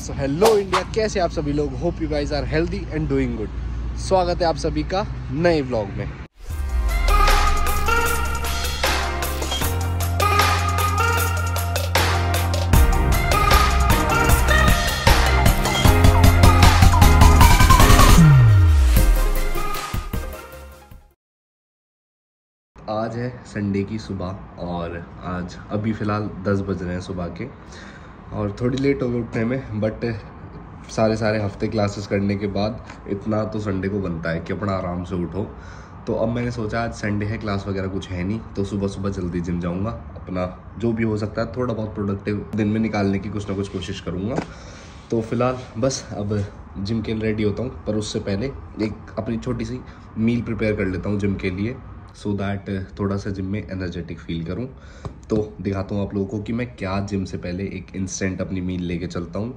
So hello India, कैसे आप सभी लोग। Hope you guys are healthy and doing good. स्वागत है आप सभी का नए व्लॉग में। आज है संडे की सुबह और आज अभी फ़िलहाल 10 बज रहे हैं सुबह के और थोड़ी लेट हो गए उठने में, बट सारे हफ्ते क्लासेस करने के बाद इतना तो संडे को बनता है कि अपना आराम से उठो। तो अब मैंने सोचा आज संडे है, क्लास वगैरह कुछ है नहीं, तो सुबह सुबह जल्दी जिम जाऊंगा। अपना जो भी हो सकता है थोड़ा बहुत प्रोडक्टिव दिन में निकालने की कुछ ना कुछ कोशिश करूँगा। तो फिलहाल बस अब जिम के लिए रेडी होता हूँ, पर उससे पहले एक अपनी छोटी सी मील प्रिपेयर कर लेता हूँ जिम के लिए, सो दैट थोड़ा सा जिम में एनर्जेटिक फील करूं। तो दिखाता हूं आप लोगों को कि मैं क्या जिम से पहले एक इंस्टेंट अपनी मील लेके चलता हूं,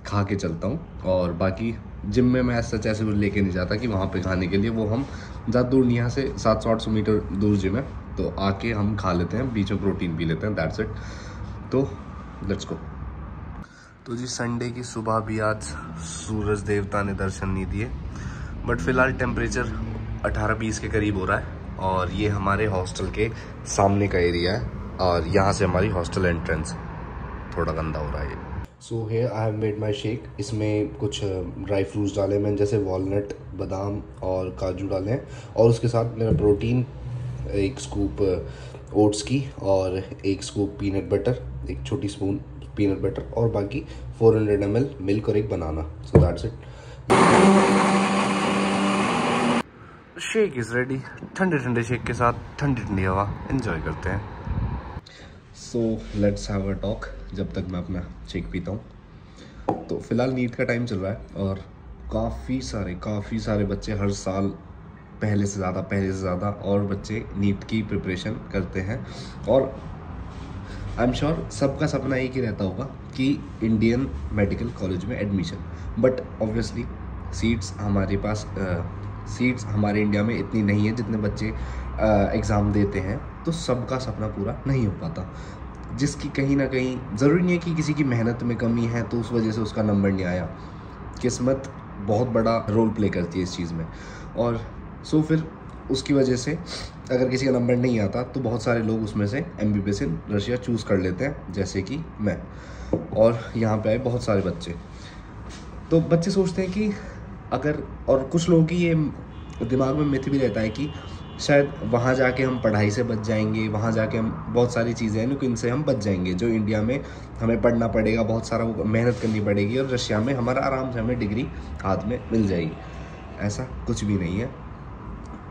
खा के चलता हूं। और बाकी जिम में मैं ऐसे कुछ लेके नहीं जाता कि वहां पे खाने के लिए, वो हम ज़्यादा दूर नहीं, यहाँ से 700-800 मीटर दूर जिम है, तो आके हम खा लेते हैं, बीच में प्रोटीन पी लेते हैं, दैट्स इट। तो लेट्स गो। तो जी संडे की सुबह भी आज सूरज देवता ने दर्शन नहीं दिए, बट फिलहाल टेम्परेचर 18-20 के करीब हो रहा है और ये हमारे हॉस्टल के सामने का एरिया है और यहाँ से हमारी हॉस्टल एंट्रेंस। थोड़ा गंदा हो रहा है ये। So here I have made my shake. इसमें कुछ ड्राई फ्रूट्स डाले मैंने, जैसे वॉलनट, बादाम और काजू डाले हैं, और उसके साथ मेरा प्रोटीन, एक स्कूप ओट्स की और एक स्कूप पीनट बटर, एक छोटी स्पून पीनट बटर, और बाकी 400 ml मिल्क और एक banana. So that's it. Shake is ready. ठंडे ठंडे शेक के साथ ठंडी ठंडी हवा एंजॉय करते हैं। So let's have a talk जब तक मैं अपना शेक पीता हूँ। तो फिलहाल नीट का टाइम चल रहा है और काफ़ी सारे बच्चे हर साल पहले से ज़्यादा और बच्चे नीट की प्रिपरेशन करते हैं। और आई एम श्योर सबका सपना एक ही रहता होगा कि इंडियन मेडिकल कॉलेज में एडमिशन, बट ऑब्वियसली सीट्स हमारे इंडिया में इतनी नहीं है जितने बच्चे एग्ज़ाम देते हैं, तो सबका सपना पूरा नहीं हो पाता। जिसकी कहीं ना कहीं, ज़रूरी नहीं है कि किसी की मेहनत में कमी है तो उस वजह से उसका नंबर नहीं आया, किस्मत बहुत बड़ा रोल प्ले करती है इस चीज़ में। और सो फिर उसकी वजह से अगर किसी का नंबर नहीं आता तो बहुत सारे लोग उसमें से MBBS इन रशिया चूज़ कर लेते हैं, जैसे कि मैं। और यहाँ पे आए बहुत सारे बच्चे, तो बच्चे सोचते हैं कि अगर, और कुछ लोगों की ये दिमाग में मिथ भी रहता है कि शायद वहाँ जाके हम पढ़ाई से बच जाएंगे, वहाँ जाके हम बहुत सारी चीज़ें हैं लेकिन इनसे हम बच जाएंगे, जो इंडिया में हमें पढ़ना पड़ेगा, बहुत सारा मेहनत करनी पड़ेगी, और रशिया में हमारा आराम से हमें डिग्री हाथ में मिल जाएगी। ऐसा कुछ भी नहीं है।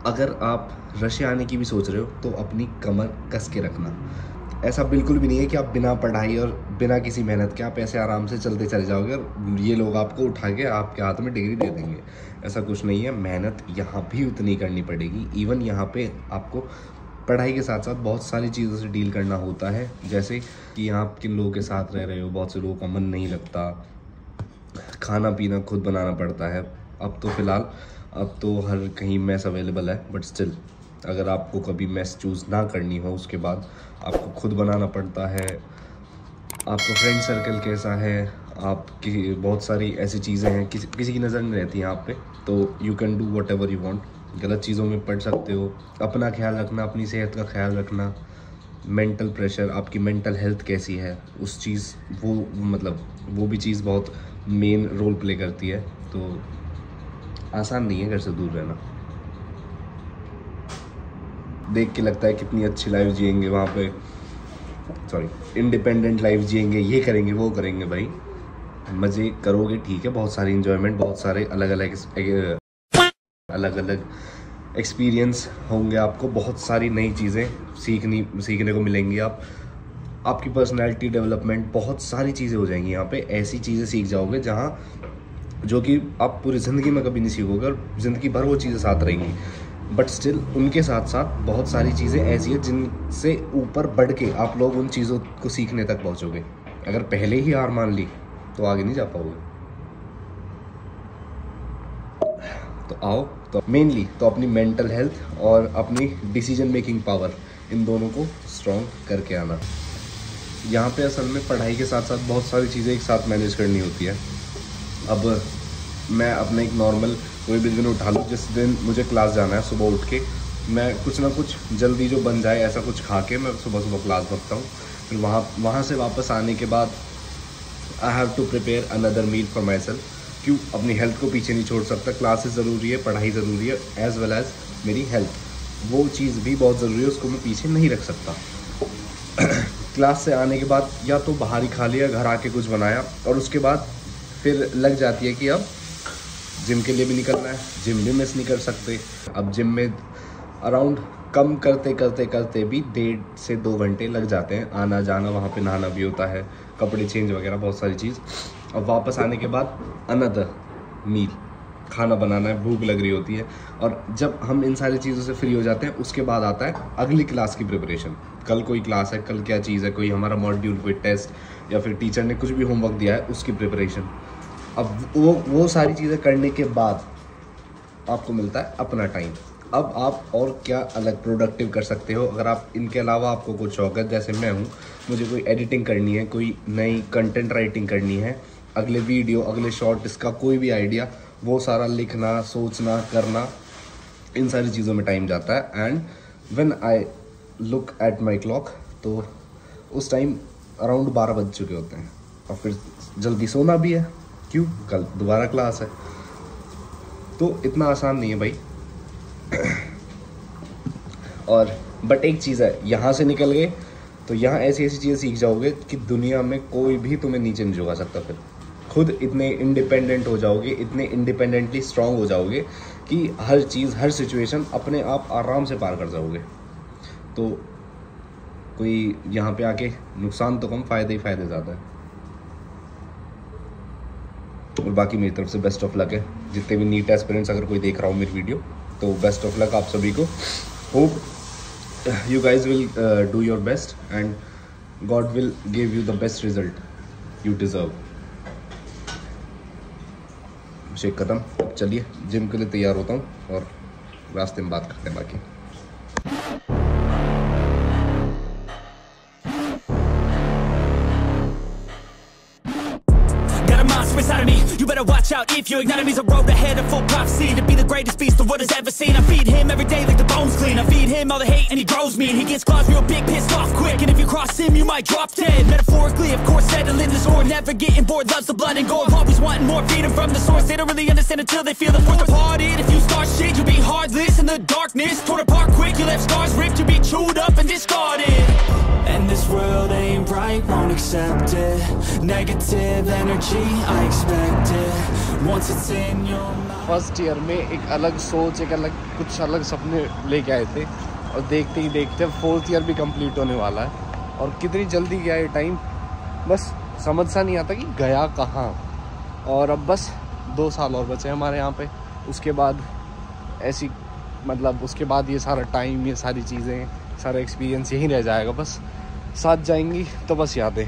अगर आप रशिया आने की भी सोच रहे हो तो अपनी कमर कस के रखना। ऐसा बिल्कुल भी नहीं है कि आप बिना पढ़ाई और बिना किसी मेहनत के आप ऐसे आराम से चलते चले जाओगे और ये लोग आपको उठा के आपके हाथ में डिग्री दे देंगे। ऐसा कुछ नहीं है। मेहनत यहाँ भी उतनी करनी पड़ेगी। इवन यहाँ पे आपको पढ़ाई के साथ साथ बहुत सारी चीज़ों से डील करना होता है, जैसे कि आप किन लोगों के साथ रह रहे हो। बहुत से लोगों का मन नहीं लगता, खाना पीना खुद बनाना पड़ता है। अब तो फ़िलहाल हर कहीं मेस अवेलेबल है, बट स्टिल अगर आपको कभी मेस चूज़ ना करनी हो, उसके बाद आपको खुद बनाना पड़ता है। आपका फ्रेंड सर्कल कैसा है, आपकी बहुत सारी ऐसी चीज़ें हैं किसी की नज़र नहीं रहती यहाँ पे, तो you can do what ever you want. गलत चीज़ों में पढ़ सकते हो। अपना ख्याल रखना, अपनी सेहत का ख्याल रखना, मेंटल प्रेशर, आपकी मेंटल हेल्थ कैसी है, उस चीज़ वो भी चीज़ बहुत मेन रोल प्ले करती है। तो आसान नहीं है घर से दूर रहना। देख के लगता है कितनी अच्छी लाइफ जिएंगे वहाँ पे, इंडिपेंडेंट लाइफ जिएंगे, ये करेंगे वो करेंगे। भाई मज़े करोगे ठीक है, बहुत सारी इंजॉयमेंट, बहुत सारे अलग अलग एक्सपीरियंस होंगे आपको, बहुत सारी नई चीज़ें सीखने को मिलेंगी। आपकी पर्सनैलिटी डेवलपमेंट, बहुत सारी चीज़ें हो जाएंगी यहाँ पे। ऐसी चीज़ें सीख जाओगे जो कि आप पूरी ज़िंदगी में कभी नहीं सीखोगे, और ज़िंदगी भर वो चीज़ें साथ रहेंगी। बट स्टिल उनके साथ साथ बहुत सारी चीज़ें ऐसी हैं जिनसे ऊपर बढ़ के आप लोग उन चीज़ों को सीखने तक पहुँचोगे। अगर पहले ही हार मान ली तो आगे नहीं जा पाओगे। तो आओ, तो मेनली तो अपनी मेंटल हेल्थ और अपनी डिसीजन मेकिंग पावर, इन दोनों को स्ट्रॉन्ग करके आना। यहाँ पे असल में पढ़ाई के साथ साथ बहुत सारी चीज़ें एक साथ मैनेज करनी होती है। अब मैं अपने एक नॉर्मल कोई भी दिन उठा लूँ, जिस दिन मुझे क्लास जाना है, सुबह उठ के मैं कुछ ना कुछ जल्दी जो बन जाए ऐसा कुछ खा के मैं सुबह सुबह क्लास भागता हूँ। फिर वहाँ से वापस आने के बाद I have to prepare another meal for my self. क्यों, अपनी हेल्थ को पीछे नहीं छोड़ सकता। क्लासेस ज़रूरी है, पढ़ाई ज़रूरी है, एज़ वेल एज़ मेरी हेल्थ, वो चीज़ भी बहुत ज़रूरी है, उसको मैं पीछे नहीं रख सकता। क्लास से आने के बाद या तो बाहर ही खा लिया, घर आके कुछ बनाया, और उसके बाद फिर लग जाती है कि अब जिम के लिए भी निकलना है, जिम भी मिस नहीं कर सकते। अब जिम में अराउंड कम करते करते करते भी 1.5 से 2 घंटे लग जाते हैं, आना जाना, वहाँ पे नहाना भी होता है, कपड़े चेंज वगैरह बहुत सारी चीज़। अब वापस आने के बाद अनदर मील, खाना बनाना है, भूख लग रही होती है, और जब हम इन सारी चीज़ों से फ्री हो जाते हैं उसके बाद आता है अगली क्लास की प्रिपरेशन। कल कोई क्लास है, कल क्या चीज़ है, कोई हमारा मॉड्यूल, कोई टेस्ट, या फिर टीचर ने कुछ भी होमवर्क दिया है उसकी प्रिपरेशन। अब वो सारी चीज़ें करने के बाद आपको मिलता है अपना टाइम। अब आप और क्या अलग प्रोडक्टिव कर सकते हो, अगर आप इनके अलावा आपको कुछ शौक है, जैसे मैं हूँ, मुझे कोई एडिटिंग करनी है, कोई नई कंटेंट राइटिंग करनी है, अगले वीडियो, अगले शॉर्ट, इसका कोई भी आइडिया, वो सारा लिखना, सोचना, करना, इन सारी चीज़ों में टाइम जाता है। And when I look at my clock, तो उस टाइम अराउंड 12 बज चुके होते हैं, और फिर जल्दी सोना भी है, क्यों, कल दोबारा क्लास है। तो इतना आसान नहीं है भाई। और बट एक चीज़ है, यहाँ से निकल गए तो यहाँ ऐसी ऐसी चीज़ें सीख जाओगे कि दुनिया में कोई भी तुम्हें नीचे नहीं झुका सकता। फिर खुद इतने इंडिपेंडेंट हो जाओगे, इतने इंडिपेंडेंटली स्ट्रांग हो जाओगे कि हर चीज़, हर सिचुएशन अपने आप आराम से पार कर जाओगे। तो कोई यहाँ पे आके नुकसान तो कम, फ़ायदे ही फ़ायदे ज़्यादा है। और बाकी मेरी तरफ से बेस्ट ऑफ लक है। जितने भी नीट एस्पिरेंट्स अगर कोई देख रहा हो मेरी वीडियो, तो बेस्ट ऑफ लक आप सभी को। Hope you guys will do your best and God will give you the best result you deserve। Shake खत्म, चलिए जिम के लिए तैयार होता हूँ और रास्ते में बात करते हैं बाकी। Inside of me, you better watch out if you ignite me. There's a road ahead of full prophecy to be the greatest beast the world has ever seen. I feed him every day like the bones clean. I feed him all the hate and he grows me, and he gets claws real big, pissed off quick. And if you cross him, you might drop dead. Metaphorically, of course, settling the score, never getting bored, loves the blood and gore. Always wanting more, feeding from the source. They don't really understand until they feel the force. Departed, if you start shit, you'll be heartless in the darkness. Torn apart quick, you left scars ripped, you'll be chewed up and discarded. And this world ain't right, won't accept it. Negative energy, I expect it. Once it's in your mind. First year में एक अलग सोच, एक अलग कुछ अलग सपने लेके आए थे, और देखते ही देखते 4th ईयर भी कंप्लीट होने वाला है। और कितनी जल्दी गया ये टाइम, बस समझ सा नहीं आता कि गया कहाँ। और अब बस 2 साल और बचे हमारे यहाँ पे, उसके बाद ऐसी मतलब उसके बाद ये सारा टाइम, ये सारी चीज़ें, सारा एक्सपीरियंस यहीं रह जाएगा, बस साथ जाएंगी तो बस यादें।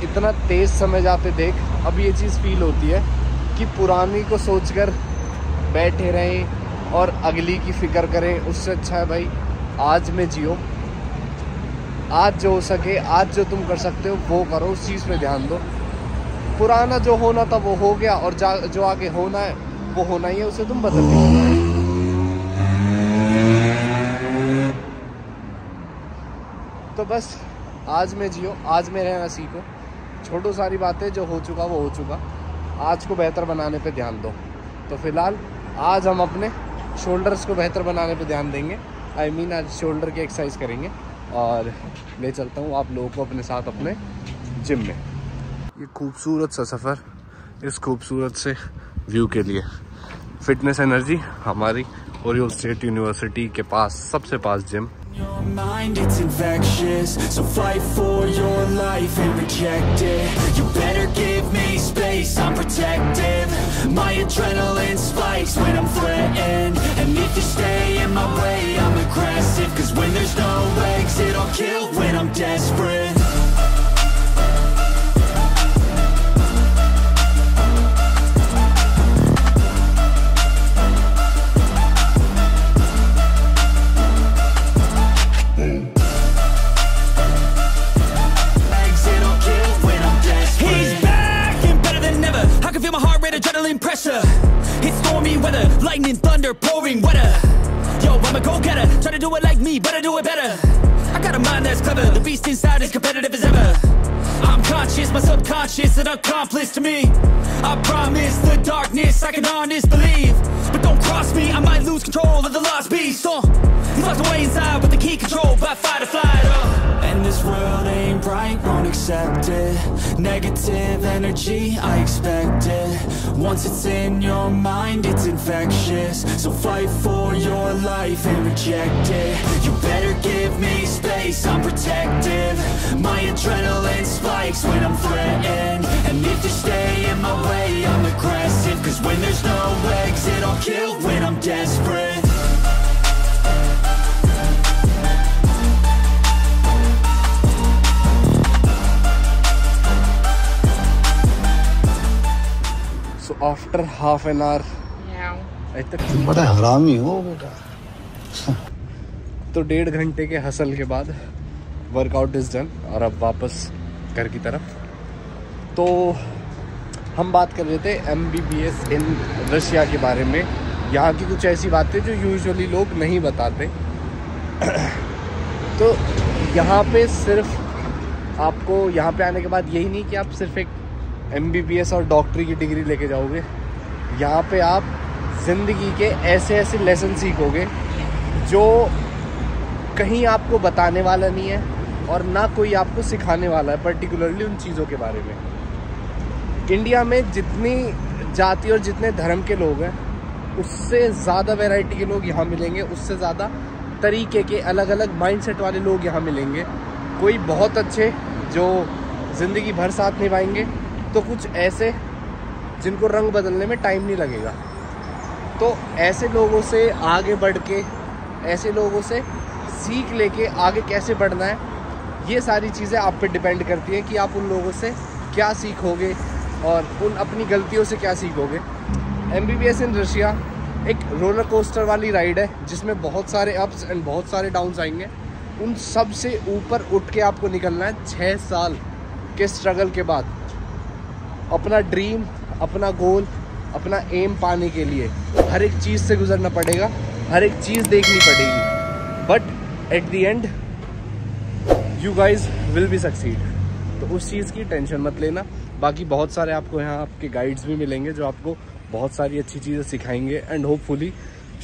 इतना तेज़ समय जाते देख अब ये चीज़ फील होती है कि पुरानी को सोचकर बैठे रहें और अगली की फ़िक्र करें, उससे अच्छा है भाई आज में जियो। आज जो हो सके, आज जो तुम कर सकते हो वो करो, उस चीज़ पे ध्यान दो। पुराना जो होना था वो हो गया, और जो आगे होना है वो होना ही है, उसे तुम बदल नहीं। तो बस आज में जियो, आज में रहना सीखो। छोटो सारी बातें, जो हो चुका वो हो चुका, आज को बेहतर बनाने पे ध्यान दो। तो फिलहाल आज हम अपने शोल्डर्स को बेहतर बनाने पे ध्यान देंगे। आई मीन आज शोल्डर की एक्सरसाइज करेंगे, और ले चलता हूँ आप लोगों को अपने साथ अपने जिम में। ये खूबसूरत सा सफ़र इस खूबसूरत से व्यू के लिए। फिटनेस एनर्जी हमारी ओरियो स्टेट यूनिवर्सिटी के पास, सबसे पास gym. Your mind, it's infectious, so fight for your life and reject it. You better give me space, I'm protective. My adrenaline spikes when I'm threatened, and if you stay in my way, I'm aggressive. Cause when there's no exit, I'll kill when I'm desperate. adrenaline pressure. It's stormy weather, lightning, thunder, pouring weather. Yo, I'm a go-getter, try to do it like me, but I do it better. I got a mind that's clever, the beast inside is competitive as ever. I'm conscious, my subconscious, an accomplice to me. I promise the darkness I can honest believe. But don't cross me, I might lose control of the lost beast. He's locked away inside with the key controlled by fight or flight. And this world ain't bright, won't accept it. Negative energy, I expect it. Once it's in your mind, it's infectious. So fight for your life and reject it. You better give me space, I'm protective. My adrenaline spikes when I'm threatened. And if you stay in my way, I'm aggressive. Cause when there's no exit, I'll kill when I'm desperate. So after half an hour, बड़ा हरामी हो बेटा। तो 1.5 घंटे के hustle के बाद workout is done और अब वापस घर की तरफ। तो हम बात कर रहे थे MBBS इन रशिया के बारे में, यहाँ की कुछ ऐसी बातें जो यूजुअली लोग नहीं बताते। तो यहाँ पे सिर्फ आपको यहाँ पे आने के बाद यही नहीं कि आप सिर्फ एक MBBS और डॉक्टरी की डिग्री लेके जाओगे, यहाँ पे आप ज़िंदगी के ऐसे ऐसे लेसन सीखोगे जो कहीं आपको बताने वाला नहीं है और ना कोई आपको सिखाने वाला है, पर्टिकुलरली उन चीज़ों के बारे में। इंडिया में जितनी जाति और जितने धर्म के लोग हैं उससे ज़्यादा वैरायटी के लोग यहाँ मिलेंगे, उससे ज़्यादा तरीके के अलग अलग माइंडसेट वाले लोग यहाँ मिलेंगे। कोई बहुत अच्छे जो ज़िंदगी भर साथ निभाएंगे, तो कुछ ऐसे जिनको रंग बदलने में टाइम नहीं लगेगा। तो ऐसे लोगों से आगे बढ़ के, ऐसे लोगों से सीख लेके आगे कैसे बढ़ना है, ये सारी चीज़ें आप पे डिपेंड करती हैं कि आप उन लोगों से क्या सीखोगे और उन अपनी गलतियों से क्या सीखोगे। MBBS इन रशिया एक रोलर कोस्टर वाली राइड है जिसमें बहुत सारे अप्स एंड बहुत सारे डाउन्स आएंगे। उन सब से ऊपर उठ के आपको निकलना है 6 साल के स्ट्रगल के बाद, अपना ड्रीम, अपना गोल, अपना एम पाने के लिए हर एक चीज़ से गुजरना पड़ेगा, हर एक चीज़ देखनी पड़ेगी। But at the end you guys will be succeed. तो उस चीज़ की टेंशन मत लेना। बाकी बहुत सारे आपको यहाँ आपके गाइड्स भी मिलेंगे जो आपको बहुत सारी अच्छी चीज़ें सिखाएंगे एंड होपफुली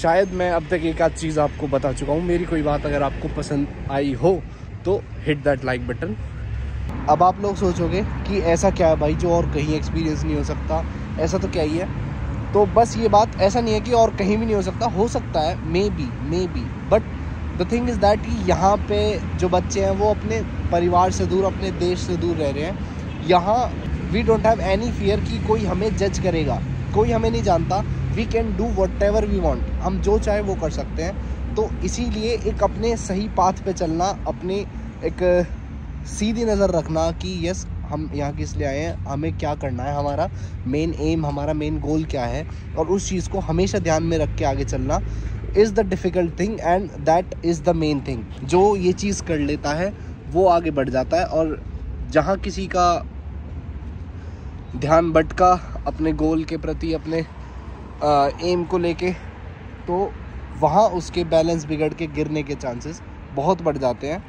शायद मैं अब तक एक आध चीज़ आपको बता चुका हूँ। मेरी कोई बात अगर आपको पसंद आई हो तो हिट दैट लाइक बटन। अब आप लोग सोचोगे कि ऐसा क्या है भाई जो और कहीं एक्सपीरियंस नहीं हो सकता, ऐसा तो क्या ही है। तो बस ये बात ऐसा नहीं है कि और कहीं भी नहीं हो सकता है, may be, but the thing is that कि यहाँ पे जो बच्चे हैं वो अपने परिवार से दूर, अपने देश से दूर रह रहे हैं। यहाँ we don't have any fear कि कोई हमें जज करेगा, कोई हमें नहीं जानता। We can do whatever we want, हम जो चाहे वो कर सकते हैं। तो इसीलिए एक अपने सही पाथ पे चलना, अपनी एक सीधी नज़र रखना कि यस हम यहाँ किस लिए आए हैं, हमें क्या करना है, हमारा मेन एम, हमारा मेन गोल क्या है, और उस चीज़ को हमेशा ध्यान में रख के आगे चलना is the difficult thing and that is the main thing. जो ये चीज़ कर लेता है वो आगे बढ़ जाता है। और जहाँ किसी का ध्यान भटका अपने गोल के प्रति, अपने एम को लेके, तो वहाँ उसके बैलेंस बिगड़ के गिरने के चांसेस बहुत बढ़ जाते हैं।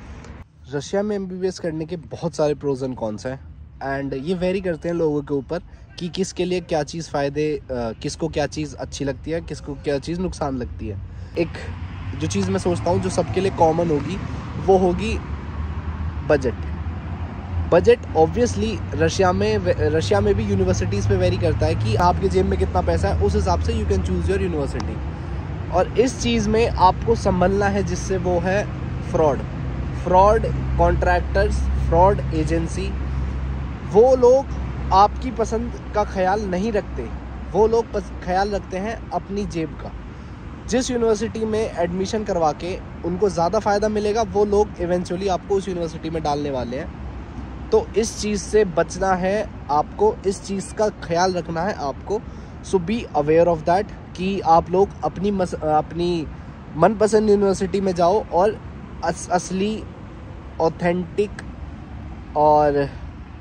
रशिया में MBBS करने के बहुत सारे प्रोज एंड कॉन्स हैं एंड ये वेरी करते हैं लोगों के ऊपर कि किसके लिए क्या चीज़ फ़ायदे, किसको क्या चीज़ अच्छी लगती है, किसको क्या चीज़ नुकसान लगती है। एक जो चीज़ मैं सोचता हूँ जो सबके लिए कॉमन होगी वो होगी बजट। ऑब्वियसली रशिया में भी यूनिवर्सिटीज़ पे वेरी करता है कि आपके जेब में कितना पैसा है, उस हिसाब से you can choose your university. और इस चीज़ में आपको संभलना है जिससे वो है फ्रॉड कॉन्ट्रैक्टर्स, फ्रॉड एजेंसी। वो लोग आपकी पसंद का ख्याल नहीं रखते, वो लोग ख्याल रखते हैं अपनी जेब का। जिस यूनिवर्सिटी में एडमिशन करवा के उनको ज़्यादा फ़ायदा मिलेगा वो लोग इवेंचुअली आपको उस यूनिवर्सिटी में डालने वाले हैं। तो इस चीज़ से बचना है आपको, इस चीज़ का ख्याल रखना है आपको। सो बी अवेयर ऑफ दैट कि आप लोग अपनी मनपसंद यूनिवर्सिटी में जाओ और असली ऑथेंटिक और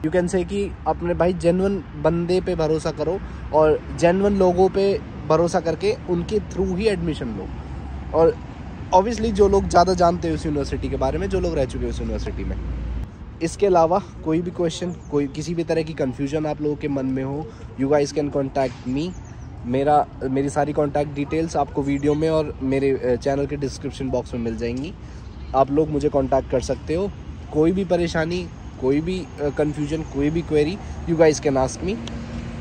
यू कैन से कि अपने भाई जेन्युइन बंदे पे भरोसा करो और जेन्युइन लोगों पे भरोसा करके उनके थ्रू ही एडमिशन लो। और ऑब्वियसली जो लोग ज़्यादा जानते हैं उस यूनिवर्सिटी के बारे में, जो लोग रह चुके हैं उस यूनिवर्सिटी में। इसके अलावा कोई भी क्वेश्चन, कोई किसी भी तरह की कन्फ्यूजन आप लोगों के मन में हो, you guys can contact me. मेरी सारी कॉन्टैक्ट डिटेल्स आपको वीडियो में और मेरे चैनल के डिस्क्रिप्शन बॉक्स में मिल जाएंगी। आप लोग मुझे कॉन्टैक्ट कर सकते हो। कोई भी परेशानी, कोई भी कन्फ्यूजन, कोई भी query, you guys can ask me.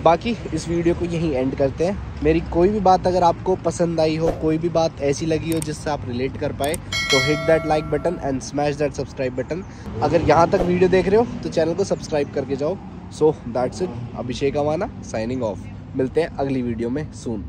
बाकी इस वीडियो को यहीं एंड करते हैं। मेरी कोई भी बात अगर आपको पसंद आई हो, कोई भी बात ऐसी लगी हो जिससे आप रिलेट कर पाए, तो hit that like button and smash that subscribe button. अगर यहाँ तक वीडियो देख रहे हो तो चैनल को सब्सक्राइब करके जाओ। सो that's it. Abhishek Awana signing off. मिलते हैं अगली वीडियो में सून।